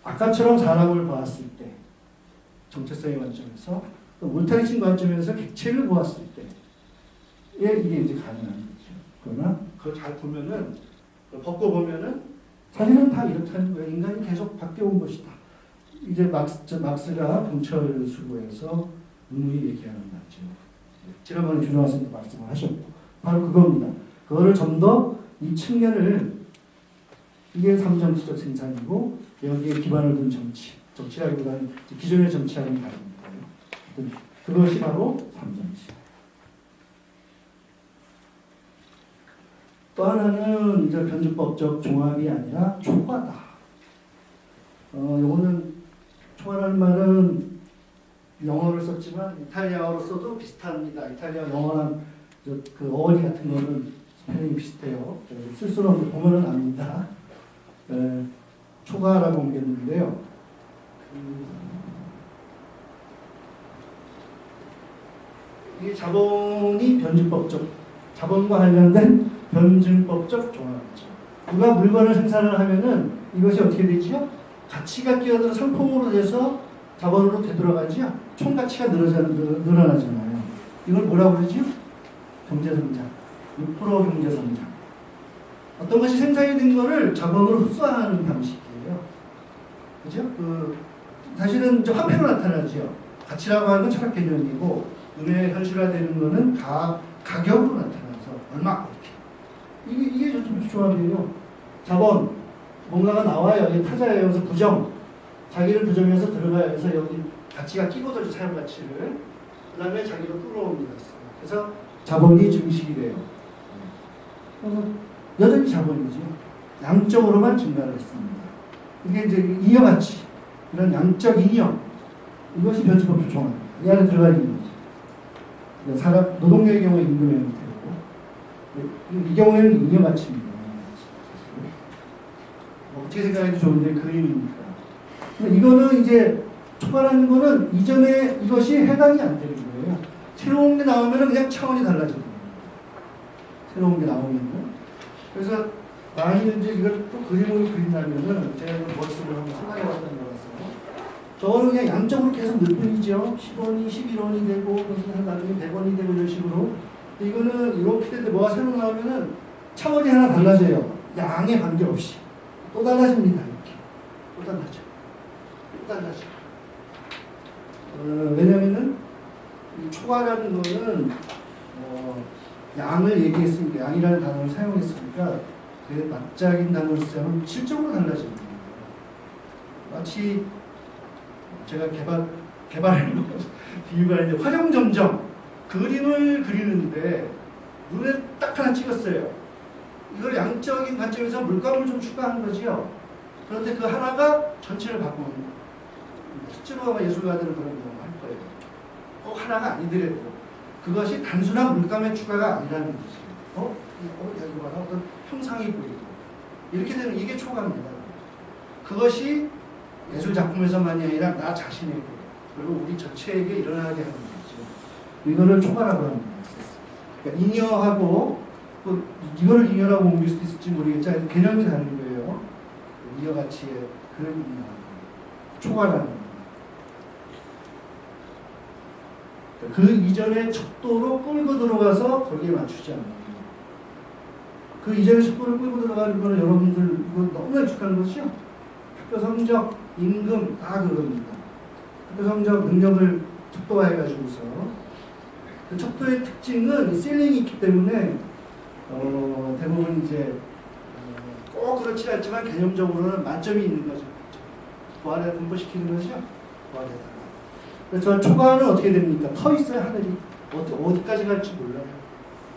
아까처럼 사람을 보았을 때 정체성의 관점에서 또 울타리친 관점에서 객체를 보았을 때 이게 이제 가능한 거죠. 그러나 그걸 잘 보면은 벗고 보면은 사실은 다 이렇다는 거예요. 인간이 계속 바뀌어온 것이다. 이제 막스가 동철수고에서 누누이 얘기하는 거죠. 지난번에 주정환 선생님도 말씀을 하셨고 바로 그겁니다. 그거를 좀 더 이 측면을 이게 삼정치적 생산이고 여기에 기반을 둔 정치라기보다는 기존의 정치하고는 다릅니다. 그것이 바로 삼정치. 또 하나는 이제 변주법적 종합이 아니라 초과다. 요거는 초과라는 말은 영어를 썼지만 이탈리아어로 써도 비슷합니다. 이탈리아 영어랑 그 어원이 같은 거는 스펠링이 비슷해요. 쓸 수는 없는데 보면은 압니다. 초과라고 옮겼는데요. 이 자본이 변증법적, 자본과 관련된 변증법적 종합이죠. 누가 물건을 생산을 하면은 이것이 어떻게 되지요? 가치가 끼어들어 상품으로 돼서 자본으로 되돌아가지요. 총가치가 늘어나잖아요. 이걸 뭐라고 그러지요? 경제성장. 6% 경제성장. 어떤 것이 생산이 된 거를 자본으로 흡수하는 방식이에요. 그죠? 사실은 이제 화폐로 나타나죠. 가치라고 하는 건 철학 개념이고, 은의 현실화되는 거는 가격으로 나타나서 얼마 이렇게. 이게 저쪽 조합이에요. 자본 뭔가가 나와요. 이게 타자예요. 그래서 부정. 자기를 부정해서 들어가야 해서 여기 가치가 끼고 들죠. 사용 가치를. 그 다음에 자기로 끌어옵니다. 그래서 자본이 증식이 돼요. 그래서 여전히 자본이죠. 양적으로만 증가를 했습니다. 이게 이제 잉여가치, 이런 양적 잉여, 이것이 변증법적 종합입니다. 이 안에 들어가 있는 거죠. 사람, 노동력의 경우에 임금의 형태고, 이 경우에는 잉여가치입니다. 어떻게 생각해도 좋은데 그림이니까. 이거는 이제 초과라는 거는 이전에 이것이 해당이 안 되는 거예요. 새로운 게 나오면 그냥 차원이 달라지는 거예요. 새로운 게 나오면. 그래서 만일 이제 이걸 또 그림을 그린다면은 제가 이걸 머릿속으로 한번 생각해 봤던 거라서 저거는 그냥 양적으로 계속 늘 뿐이죠. 10원이 11원이 되고 그래서 나중에 100원이 되고 이런 식으로. 이거는 이렇게 되는데 뭐가 새로 나오면은 차원이 하나 달라져요. 양에 관계없이. 또 달라집니다. 이렇게. 또 달라져. 또 달라져. 왜냐면은 이 초과라는 거는 양을 얘기했으니까 양이라는 단어를 사용했으니까 그 맞짝인 단어를 쓰자면 실적으로 달라집니다. 마치 제가 개발 비유가 있는데 화룡점정 그림을 그리는데 눈에 딱 하나 찍었어요. 이걸 양적인 관점에서 물감을 좀 추가한 거지요. 그런데 그 하나가 전체를 바꾸는 거예요. 실제로 아마 예술가들은 그런 경험을 할 거예요. 꼭 하나가 아니더라도 그것이 단순한 물감의 추가가 아니라는 거지. 이거 봐라. 어떤 형상이 보이고. 이렇게 되면 이게 초과입니다. 그것이 예술 작품에서만이 아니라 나 자신에게, 그리고 우리 전체에게 일어나게 하는 거죠. 이거를 초과라고 하는 거예요. 그러니까 잉여하고, 이거를 잉여라고 옮길 수도 있을지 모르겠지만, 개념이 다른 거예요. 잉여 가치의 그런 잉여. 초과라는 거예요. 그 이전의 척도로 끌고 들어가서 거기에 맞추지 않는 거예요. 그 이전의 척도를 끌고 들어가는 거는 여러분들 이거 너무 익숙한 거죠? 학교 성적, 임금 다 그겁니다. 학교 성적 능력을 척도화해가지고서 그 척도의 특징은 실링이 있기 때문에 대부분 이제 꼭 그렇지 않지만 개념적으로는 만점이 있는 거죠. 그 안에 분포시키는 거죠. 그 안에다가. 그래서 초과는 어떻게 됩니까? 터 있어요, 하늘이. 어디까지 갈지 몰라요.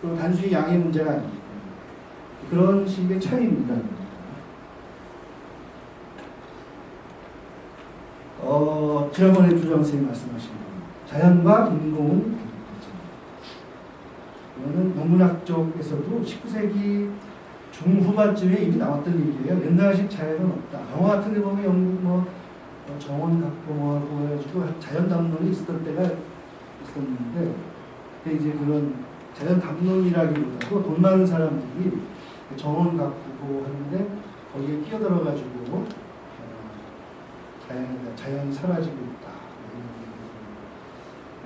그리고 단순히 양의 문제가 아니기 때문에. 그런 식의 차이입니다. 지난번에 주정 선생님이 말씀하신 거. 자연과 인공은 이거는 농문학 쪽에서도 19세기 중후반쯤에 이미 나왔던 얘기예요. 옛날식 자연은 없다. 영화 같은 데 보면 영국 정원 각봉하고 해가지고 자연 담론이 있었던 때가 있었는데, 근데 이제 그런 자연 담론이라기보다도 돈 많은 사람들이 정원 가꾸고 하는데 거기에 끼어들어가지고 자연이 사라지고 있다.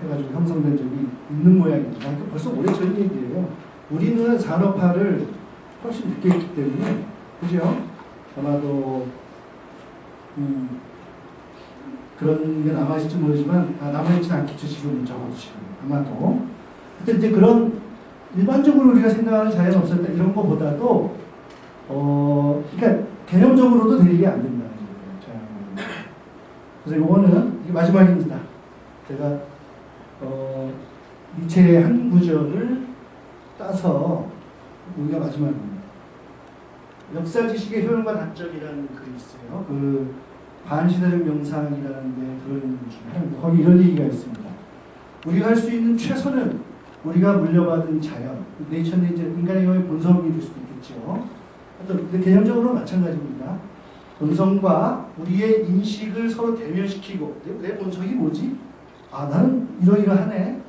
해가지고 형성된 적이 있는 모양입니다. 그러니까 벌써 오래전 얘기예요. 우리는 산업화를 훨씬 늦게 했기 때문에, 그죠? 아마도 그런 게 남아있을지 모르지만, 남아있지는 않겠죠. 지금 적어도 지금 아마도. 근데 이제 그런 일반적으로 우리가 생각하는 자연 없었다 이런 거보다도 그러니까 개념적으로도 대립이 안 된다는 거예요. 그래서 이거는 이게 마지막입니다. 제가 니체의 한 구절을 따서 우리가 마지막입니다. 역사지식의 효용과 단점이라는 글이 있어요. 그 반시대적 명상이라는 데 들어있는 것 중에 하나인데 거기 이런 얘기가 있습니다. 우리가 할 수 있는 최선은 우리가 물려받은 자연, 네이처는 이제 인간의 경우에 본성이 될 수도 있겠죠. 근데 개념적으로 마찬가지입니다. 본성과 우리의 인식을 서로 대면시키고 내 본성이 뭐지? 나는 이러이러하네.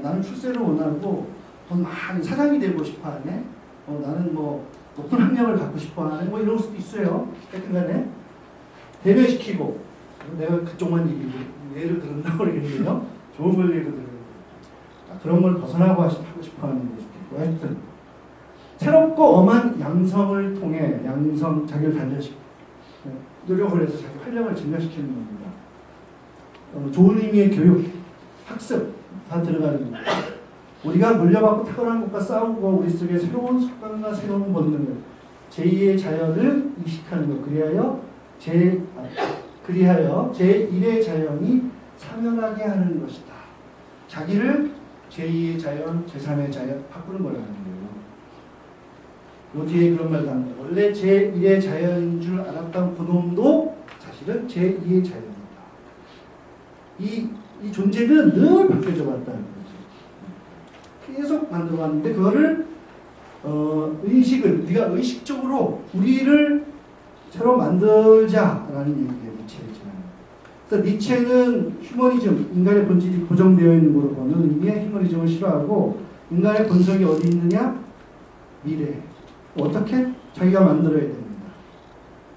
나는 출세를 원하고 돈 많이 사장이 되고 싶어하네. 나는 뭐 높은 학력을 갖고 싶어하네. 뭐 이럴 수도 있어요. 하여튼간에 대면시키고 내가 그쪽만 예를 들었나 모르겠는데요. 좋은 걸 예를 들어요. 그런 걸 벗어나고 하고 싶어하는 게 있고 하여튼 새롭고 엄한 양성을 통해 자기를 단련시키고 노력을 해서 자기 활력을 증가시키는 겁니다. 좋은 의미의 교육, 학습 다 들어가는 겁니다. 우리가 물려받고 타고난 것과 싸우고 우리 속에 새로운 습관과 새로운 본능을 제2의 자연을 이식하는 것 그리하여 제1의 자연이 사면하게 하는 것이다. 자기를 제2의 자연, 제3의 자연 바꾸는 거라는 거예요. 요 뒤에 그런 말도 합니다. 원래 제1의 자연인 줄 알았던 그놈도 사실은 제2의 자연이다. 이 존재는 늘 바뀌어져 왔다는 거죠. 계속 만들어 왔는데 그거를 우리가 의식적으로 우리를 새로 만들자라는 얘기예요. 니체는. 그래서 니체는 휴머니즘, 인간의 본질이 고정되어 있는 걸로 보는 의미의 휴머니즘을 싫어하고 인간의 본성이 어디 있느냐? 미래. 어떻게? 자기가 만들어야 됩니다.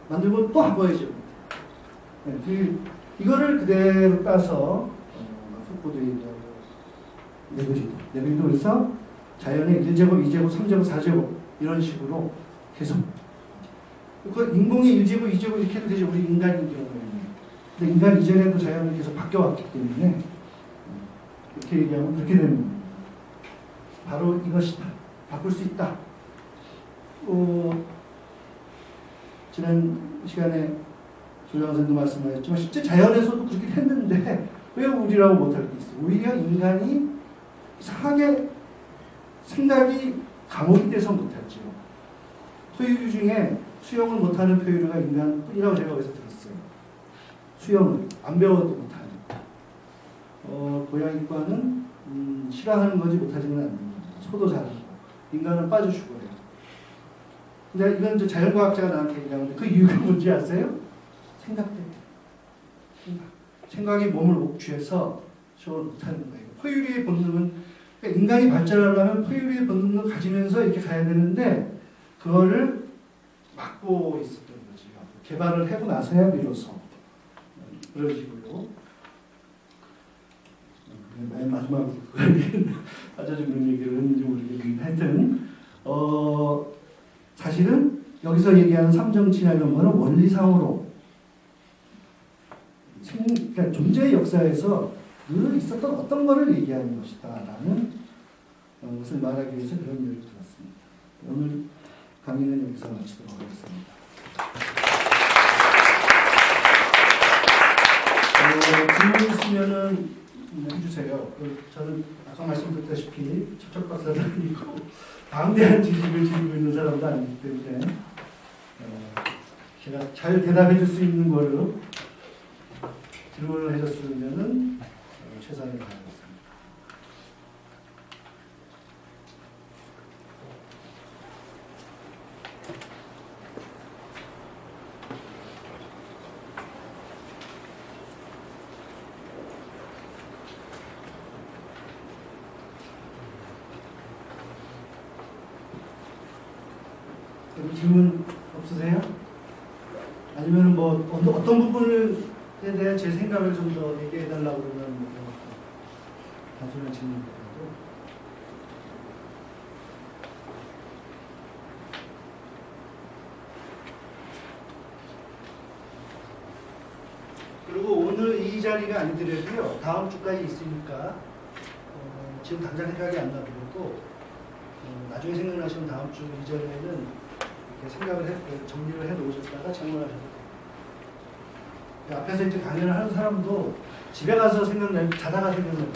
만들고 또 바꿔야죠. 네, 이거를 그대로 따서 푸코도 얘기하고 네그리도 그래서 자연의 1제곱, 2제곱, 3제곱, 4제곱 이런 식으로 계속 그 인공의 1제곱, 2제곱 이렇게 해도 되죠. 우리 인간인 경우에는. 근데 인간 이전에도 자연은 계속 바뀌어왔기 때문에 이렇게 얘기하면 그렇게 되는 겁니다. 바로 이것이다. 바꿀 수 있다. 지난 시간에 조장 선생도 말씀하셨지만 실제 자연에서도 그렇게 했는데 왜 우리라고 못할 게 있어요? 오히려 인간이 이상하게 생각이 감옥이 돼서 못했죠. 토유류 중에 수영을 못하는 토유류가 인간뿐이라고 제가 어디서 들었어요. 수영을 안 배워도 못하는. 고양이과는 싫어하는 거지 못하지는 않는. 소도 잘하고 인간은 빠져 죽어요. 근데 이건 이제 자연과학자가 나한테 얘기하는데 그 이유가 뭔지 아세요? 생각 때문에. 생각이 몸을 옥죄해서 수영을 못하는 거예요. 포유류의 본능은 그러니까 인간이 발전하려면 포유류의 본능을 가지면서 이렇게 가야 되는데 그거를 막고 있었던 거죠. 개발을 하고 나서야 비로소 그런 식으로 맨 마지막으로 빠져준 그런 얘기를 했는지 모르겠는데 하여튼 사실은 여기서 얘기하는 삼정치나 이런 거는 원리상으로 그러니까 존재의 역사에서 늘 있었던 어떤 거를 얘기하는 것이다 라는 것을 말하기 위해서 그런 얘기를 들었습니다. 오늘 강의는 여기서 마치도록 하겠습니다. 질문 있으면은 해주세요. 저는 아까 말씀드렸다시피 척척박사도 아니고 방대한 지식을 지니고 있는 사람도 아니기 때문에 제가 잘 대답해 줄 수 있는 거를 질문을 해줬으면은 최선을 다하겠습니다. 질문 없으세요? 아니면 뭐 어떤 부분을 대한 제 생각을 좀 더 얘기해달라고 그러면 단순한 질문보다도 그리고 오늘 이 자리가 아니더라도요 다음 주까지 있으니까 지금 당장 생각이 안 나더라도 나중에 생각나시면 다음 주 이전에는 이렇게 생각을 정리를 해 놓으셨다가 질문하셔도 돼요. 앞에서 이제 강연을 하는 사람도 집에 가서 생각나면 자다가 생각나면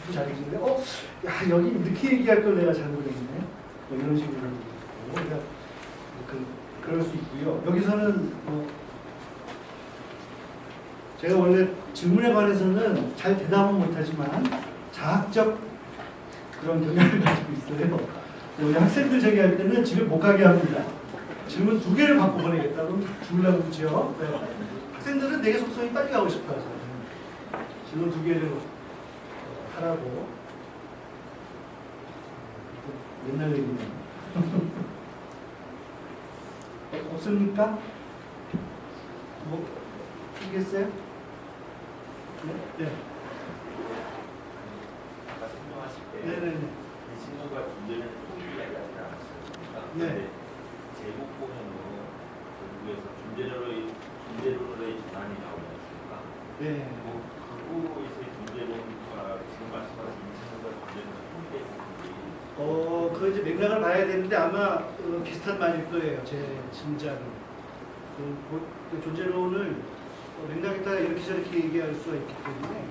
그 자리인데 야 여기 이렇게 얘기할 걸 내가 잘못했네 뭐 이런 식으로 그러니까 그럴 수 있고요. 여기서는 제가 원래 질문에 관해서는 잘 대답은 못하지만 자학적 그런 경향을 가지고 있어요. 우리 학생들 저기 할 때는 집에 못 가게 합니다. 질문 2개를 받고 보내겠다. 그럼 죽으려고 그러죠. 네. 학생들은 되게 속성이 빨리 가고 싶어 하죠. 질문 2개를 하라고. 옛날 얘기네요. 없습니까? 뭐, 이겠어요? 네? 네. 아까 설명하실 때 네네네. 이 친구가 존재는 통일이 아니지 않았습니까? 네. 제목 보면은 결국에서 존재론의 전환이 나오지 않습니까? 네. 그거에서의 존재론과 지금 말씀하신 이 친구가 존재는 통일의 부분이 그 이제 맥락을 봐야 되는데 아마 비슷한 말일 거예요. 제 짐작은. 그 존재론을 맥락에 따라 이렇게 저렇게 얘기할 수가 있기 때문에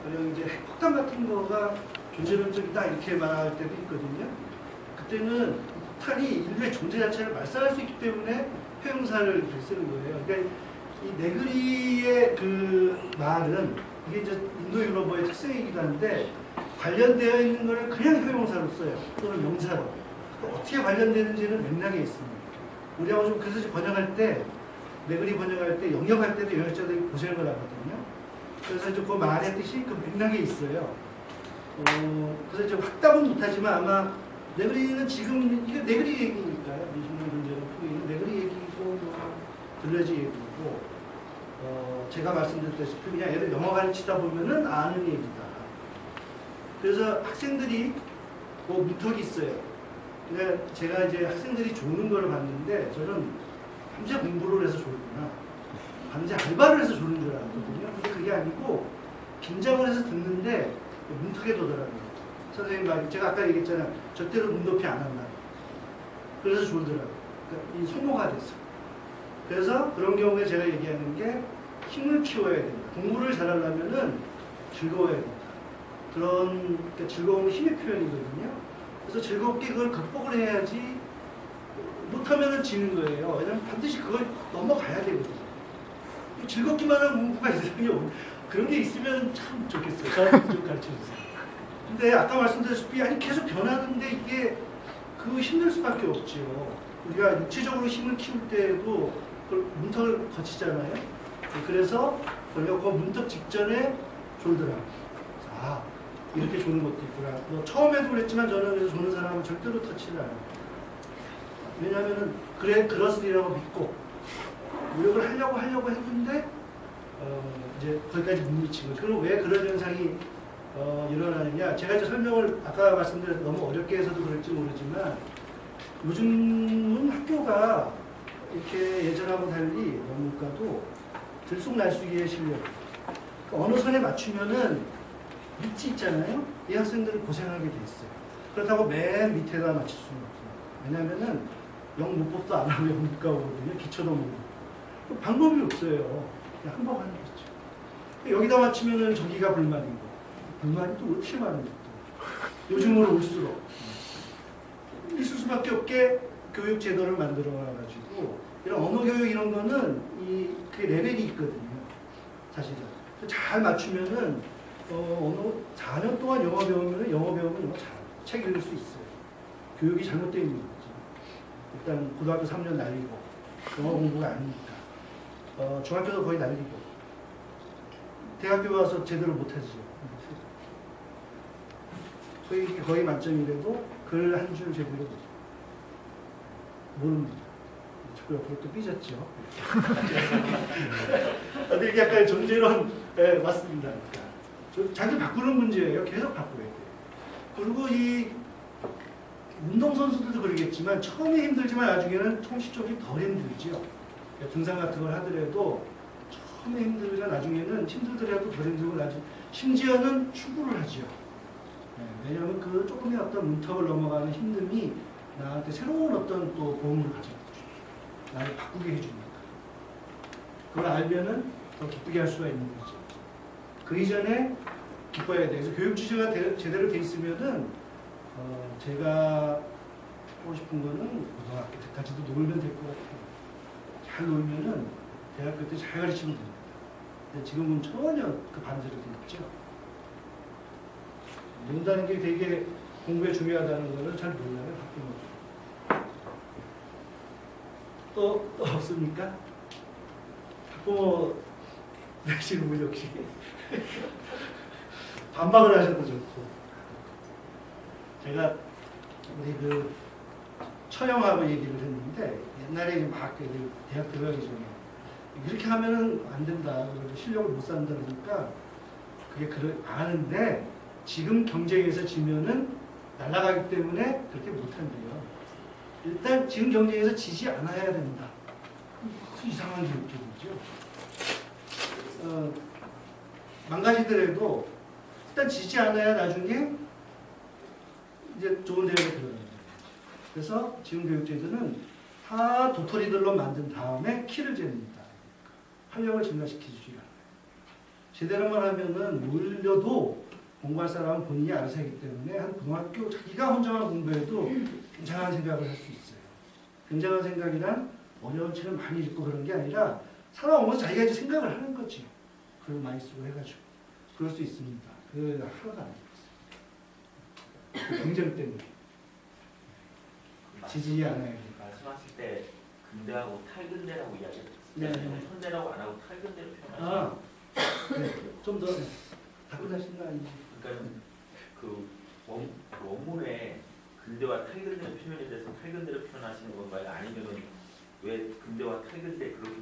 그냥 이제 핵폭탄 같은 거가 존재론적이다 이렇게 말할 때도 있거든요. 그때는 폭탄이 인류의 존재 자체를 말살할 수 있기 때문에 표현사를 이렇게 쓰는 거예요. 그러니까 이 네그리의 그 말은 이게 이제 인도 유럽어의 특성이기도 한데 관련되어 있는 거를 그냥 형용사로 써요. 또는 명사로. 어떻게 관련되는지는 맥락에 있습니다. 우리하고 좀 그래서 번역할 때 네그리 번역할 때 영역할 때도 영역자들이 고생을 하거든요. 그래서 이제 그 말의 뜻이 그 맥락에 있어요. 그래서 이제 확답은 못하지만 아마 네그리는 지금 이게 네그리 얘기니까요. 미신론 존재론 풀이는 네그리 얘기고 뭐 들레지 얘기고 제가 말씀드렸다시피 그냥 애들 영어 가르치다 보면은 아는 얘기다. 그래서 학생들이 뭐 문턱이 있어요. 그러니까 제가 이제 학생들이 조는 거를 봤는데 저는 밤새 공부를 해서 졸구나. 밤새 알바를 해서 조는 줄 알았거든요. 근데 그게 아니고 긴장을 해서 듣는데 문턱에 도더라고요. 선생님 말 제가 아까 얘기했잖아요. 절대로 눈높이 안 한다. 그래서 졸더라고요. 그러니까 이 소모가 됐어요. 그래서 그런 경우에 제가 얘기하는 게 힘을 키워야 된다. 공부를 잘하려면은 즐거워야 된다. 그러니까 즐거움은 힘의 표현이거든요. 그래서 즐겁게 그걸 극복을 해야지 못하면은 지는 거예요. 왜냐면 반드시 그걸 넘어가야 되거든요. 즐겁기만 한 공부가 있으면 그런 게 있으면 참 좋겠어요. 저한테 좀 가르쳐 주세요. 근데 아까 말씀드렸다시피 아니 계속 변하는데 이게 그 힘들 수밖에 없죠. 우리가 육체적으로 힘을 키울 때에도 그걸 문턱을 거치잖아요. 그래서 우리가 그 문턱 직전에 졸더라고요. 아 이렇게 조는 것도 있구나. 뭐 처음에도 그랬지만 저는 그래서 조는 사람은 절대로 터치를 안 해요. 왜냐하면은 그래 그렇으리라고 믿고 노력을 하려고 했는데 이제 거기까지 못 미친 거죠. 그럼 왜 그런 현상이 일어나느냐? 제가 이제 설명을 아까 말씀드렸 너무 어렵게 해서도 그럴지 모르지만 요즘은 학교가 이렇게 예전하고 달리 원문과도 들쑥날쑥이의 실력. 그러니까 어느 선에 맞추면은 밑이 있잖아요. 이 학생들은 고생하게 돼 있어요. 그렇다고 맨 밑에다 맞출 수는 없어요. 왜냐면은 영문법도 안 하고 영문과 오거든요. 기초도 모르고. 방법이 없어요. 그냥 한번 하는 거죠. 여기다 맞추면은 저기가 불만이고. 불만이 또 어떻게 많은지 또. 요즘으로 올수록. 있을 수밖에 없게 교육 제도를 만들어 놔가지고 이런 언어 교육 이런 거는 그 레벨이 있거든요. 사실은. 잘 맞추면은 언어 4년 동안 영어 배우면은 영어 배우면 영어 잘 책 읽을 수 있어요. 교육이 잘못되어 있는 거지. 일단 고등학교 3년 날리고 영어 공부가 아니니까 중학교도 거의 날리고 대학교 와서 제대로 못하지. 거의 만점이라도 글 한 줄 제대로 모릅니다. 자꾸 옆으로 또 삐졌죠. 근데 약간 존재론 맞습니다. 그러니까 자기 바꾸는 문제예요. 계속 바꾸어야 돼요. 그리고 이 운동선수들도 그러겠지만 처음에 힘들지만 나중에는 조금씩 덜 힘들죠. 그러니까 등산 같은 걸 하더라도 처음에 힘들지만 나중에는 힘들더라도 덜 힘들고 나중에 심지어는 추구를 하죠. 왜냐하면 그 조금의 어떤 문턱을 넘어가는 힘듦이 나한테 새로운 어떤 또 도움을 가져다 줍니다. 나를 바꾸게 해줍니다. 그걸 알면은 더 기쁘게 할 수가 있는 거죠. 그 이전에 기뻐야 돼. 그래서 교육 주제가 제대로 돼 있으면은 제가 하고 싶은 거는 고등학교 때까지도 놀면 될 것 같아요. 잘 놀면은 대학교 때 잘 가르치면 됩니다. 근데 지금은 전혀 그 반대로 돼 있죠. 논다는 게 되게 공부에 중요하다는 거를 잘 몰라요. 학부모들. 또 없습니까? 학부모 되시는 분 역시 반박을 하셔도 좋고. 제가 우리 그 처형하고 얘기를 했는데 옛날에 막 대학 들어가기 전에 이렇게 하면은 안 된다. 실력을 못 산다 그러니까 그게 아는데 지금 경쟁에서 지면은 날아가기 때문에 그렇게 못한대요. 일단 지금 경쟁에서 지지 않아야 된다. 이상한 교육적이죠. 망가지더라도 일단 지지 않아야 나중에 이제 좋은 대회에 들어가는 거예요. 그래서 지금 교육제도는 다 도토리들로 만든 다음에 키를 잽니다. 활력을 증가시키지 않아요. 제대로만 하면은 몰려도 공부할 사람은 본인이 알아서 하기 때문에 한 고등학교 자기가 혼자만 공부해도 굉장한 생각을 할 수 있어요. 굉장한 생각이란 어려운 책을 많이 읽고 그런 게 아니라 살아오면서 자기가 이제 생각을 하는 거지. 글을 많이 쓰고 해가지고. 그럴 수 있습니다. 그 하나도 안 되겠어요. 경쟁 때문에. 지지 않아야 돼요. 말씀하실 때 근대하고 탈근대라고 이야기했어요. 네. 현대라고 안 하고 탈근대로 표현하시죠. 네. 좀 더 답변하신가? 그러니까 그 원문에 근대와 탈근대로 표현이 돼서 탈근대로 표현하시는 건가요? 아니면은 왜 근대와 탈근대 그렇게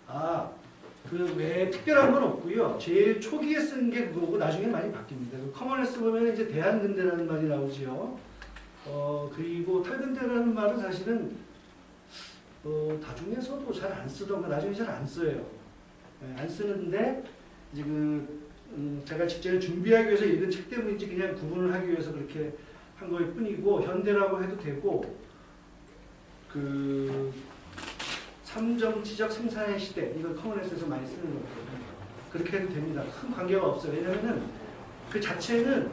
말씀드려요? 그 외에 특별한 건 없고요. 제일 초기에 쓴 게 그거고 나중에 많이 바뀝니다. 그 커먼에스 보면 이제 대한근대라는 말이 나오죠. 그리고 탈근대라는 말은 사실은 다중에서도 잘 안 쓰던가 나중에 잘 안 써요. 안 쓰는데 이제 제가 직전에 준비하기 위해서 읽은 책 때문인지 그냥 구분을 하기 위해서 그렇게 한 거일 뿐이고 현대라고 해도 되고 삼정치적 생산의 시대 이걸 커먼에스에서 많이 쓰는 거거든요. 그렇게 해도 됩니다. 큰 관계가 없어요. 왜냐하면 그 자체는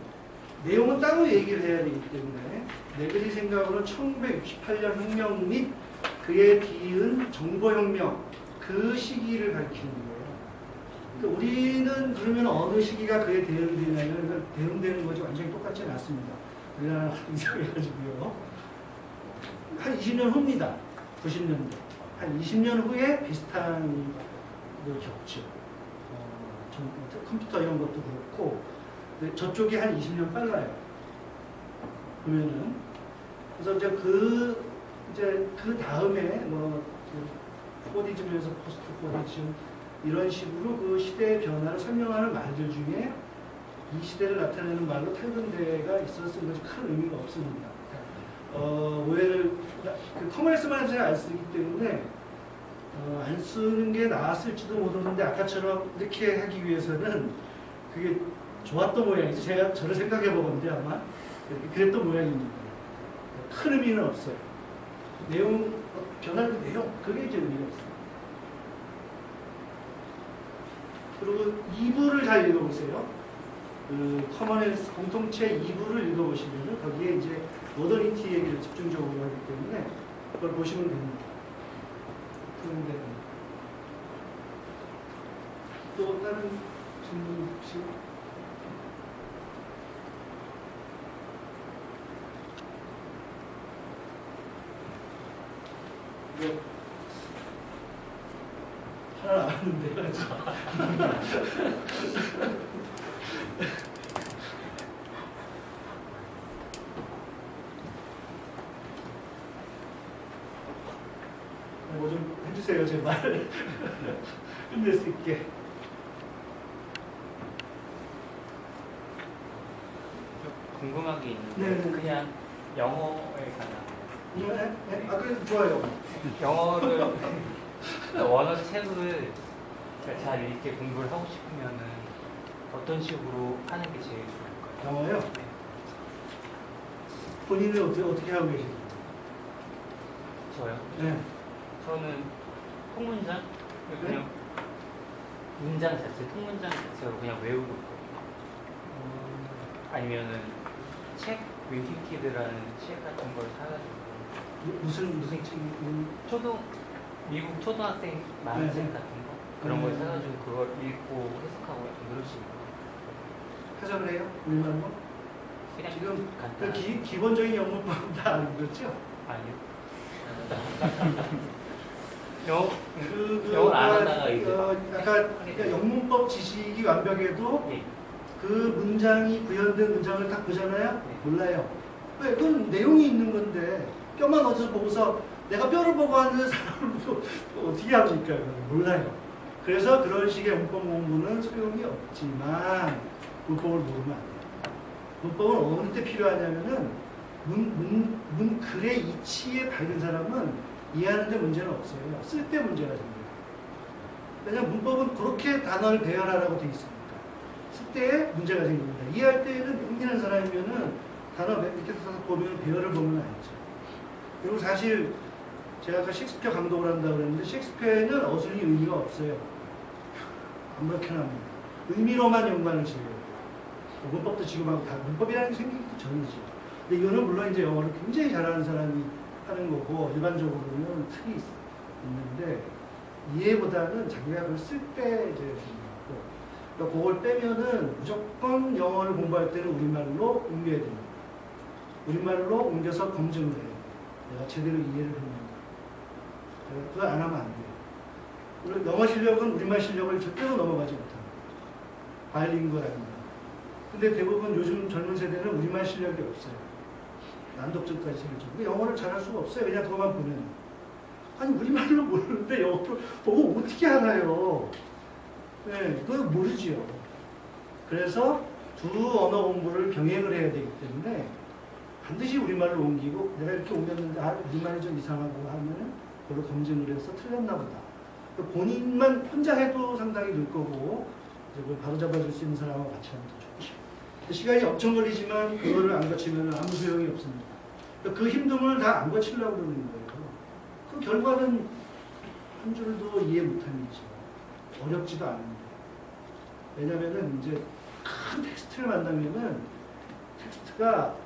내용은 따로 얘기를 해야 되기 때문에 네그리 생각으로 1968년 혁명 및 그에 뒤은 정보혁명 그 시기를 가리키는 거예요. 그러니까 우리는 그러면 어느 시기가 그에 대응되냐면 대응되는 것이 완전히 똑같지는 않습니다. 우리나라는 이상해가지고요. 한 20년 후입니다. 90년대. 한 20년 후에 비슷한 걸 겪죠. 컴퓨터 이런 것도 그렇고 근데 저쪽이 한 20년 빨라요. 보면은 그래서 이제 그 다음에 포디즘에서 포스트 포디즘 이런 식으로 그 시대의 변화를 설명하는 말들 중에 이 시대를 나타내는 말로 탈근대가 있었은 것이 큰 의미가 없습니다. 오해를 그 커먼에스만 해서 잘 안 쓰기 때문에 안 쓰는 게 나았을지도 모르는데 아까처럼 이렇게 하기 위해서는 그게 좋았던 모양이죠. 제가 저를 생각해 보건데 아마 그랬던 모양입니다. 큰 의미는 없어요. 내용 변화된 내용 그게 이제 의미가 있어요. 그리고 2부를 잘 읽어보세요. 커먼에스 공통체 2부를 읽어보시면 거기에 이제 모더니티 얘기를 집중적으로 하기 때문에 그걸 보시면 됩니다. 그런데 또 다른 질문 혹시? 하나 남았는데 해주세요, 제발. 끝낼 수 있게. 궁금한 게 있는데 네. 그냥 영어에 관한 네? 아, 그래, 좋아요. 영어를 원어 책을 잘 읽게 공부를 하고 싶으면은 어떤 식으로 하는 게 제일 좋을까요? 영어요? 네. 본인은 어떻게 하고 계세요? 저요? 네. 저는 통문장 그냥 문장 자체, 통문장 자체로 그냥 외우고 있거든요. 아니면은 책, 윈키키드라는 책 같은 걸 사가지고 무슨 책이? 미국 초등학생 만화책 네. 같은 거 그런 걸 사가지고 그걸 읽고 해석하고 약간 그런 식으로 해석을 해요? 우리말로? 그냥 지금 그 간단하게 기본적인 영문법 다 알고 그렇죠? 아니요. 영어를 안 하다가 이제 약간 그러니까 영문법 지식이 완벽해도 예. 그 문장이 구현된 문장을 딱 보잖아요? 네. 몰라요. 왜? 그건 내용이 있는 건데 뼈만 어디서 보고서 내가 뼈를 보고 하는 사람을 어떻게 합니까? 그건 몰라요. 그래서 그런 식의 문법 공부는 소용이 없지만 문법을 모르면 안 돼요. 문법은 어느 때 필요하냐면은 글의 이치에 밝은 사람은 이해하는 데 문제는 없어요. 쓸 때 문제가 생겨요. 왜냐하면 문법은 그렇게 단어를 배열하라고 되어 있으니까. 쓸 때 문제가 생깁니다. 이해할 때는 용기는 사람이면은 단어 이렇게 써서 보면 배열을 보면 알죠. 그리고 사실 제가 아까 셰익스피어 감독을 한다고 그랬는데 셰익스피어에는 어순이 의미가 없어요. 아무렇게나 합니다. 의미로만 연관을 지어요. 문법도 지금하고 다 문법이라는 게 생기기도 전이죠. 근데 이거는 물론 이제 영어를 굉장히 잘하는 사람이 하는 거고 일반적으로는 틀이 있는데 이해보다는 자기가 그걸 쓸 때 이제 중요하고 그러니까 그걸 빼면은 무조건 영어를 공부할 때는 우리말로 옮겨야 됩니다. 우리말로 옮겨서 검증을 해요. 내가 제대로 이해를 했는가. 그걸 안 하면 안 돼요. 그리고 영어 실력은 우리말 실력을 절대로 넘어가지 못합니다. 바이링구얼합니다. 근데 대부분 요즘 젊은 세대는 우리말 실력이 없어요. 난독증까지 생기죠. 영어를 잘할 수가 없어요. 그냥 그것만 보면. 아니 우리말로 모르는데 영어를 보고 어떻게 하나요? 네, 그건 모르지요. 그래서 두 언어 공부를 병행을 해야 되기 때문에 반드시 우리말로 옮기고 내가 이렇게 옮겼는데 우리말이 좀 이상하고 하면 그걸 검증을 해서 틀렸나 보다. 본인만 혼자 해도 상당히 늘 거고 그걸 바로잡아줄 수 있는 사람하고 같이 하면 더 좋죠. 시간이 엄청 걸리지만 그거를 안 거치면 아무 소용이 없습니다. 그 힘듦을 다 안 거치려고 그러는 거예요. 그 결과는 한 줄도 이해 못하는 거죠. 어렵지도 않은데. 왜냐면은 이제 큰 텍스트를 만나면은 텍스트가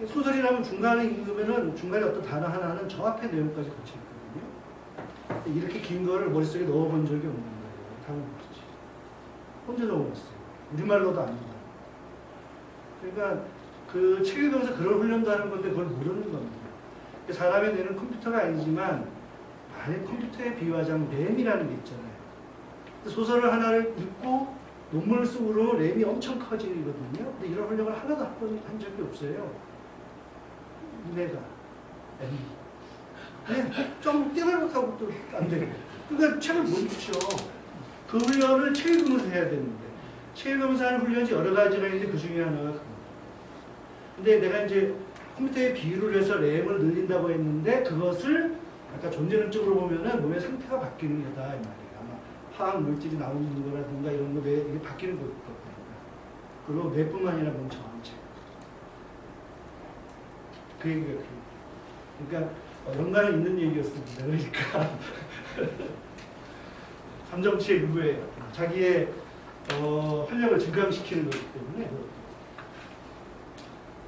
소설이라면 중간에 읽으면은 중간에 어떤 단어 하나는 저 앞에 내용까지 거쳐 있거든요. 이렇게 긴 거를 머릿속에 넣어본 적이 없는 거예요. 당연히 그렇지. 혼자 넣어봤어요. 우리말로도 아니고. 그러니까 그 책 읽으면서 그런 훈련도 하는 건데 그걸 모르는 겁니다. 사람의 뇌는 컴퓨터가 아니지만 안에 컴퓨터에 비유하자면 램이라는 게 있잖아요. 소설을 하나를 읽고 논문을 쓰고 램이 엄청 커지거든요. 근데 이런 훈련을 하나도 한 적이 없어요. 내가 네, 좀 떼발박하고 또 안 돼요. 그러니까 책을 못 읽죠. 그 훈련을 책 읽으면서 해야 되는데 책 읽으면서 하는 훈련이 여러 가지가 있는데 그 중에 하나가 그겁니다. 근데 내가 이제 컴퓨터에 비유를 해서 램을 늘린다고 했는데 그것을 아까 존재론적으로 보면은 몸의 상태가 바뀌는 거다 이 말이에요. 아마 화학 물질이 나오는 거라든가 이런 거 이게 바뀌는 거거든요. 그리고 뇌뿐만 아니라 몸 전체. 그 얘기가 그러니까 연관은 있는 얘기였습니다. 그러니까 감정치의 일부예요. 자기의 활력을 증강시키는 거기 때문에.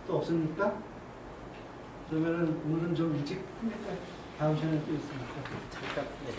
또 없습니까? 그러면은 오늘은 좀 일찍 끝낼까요? 다음 시간에 또 있으니까. 잠깐. 네.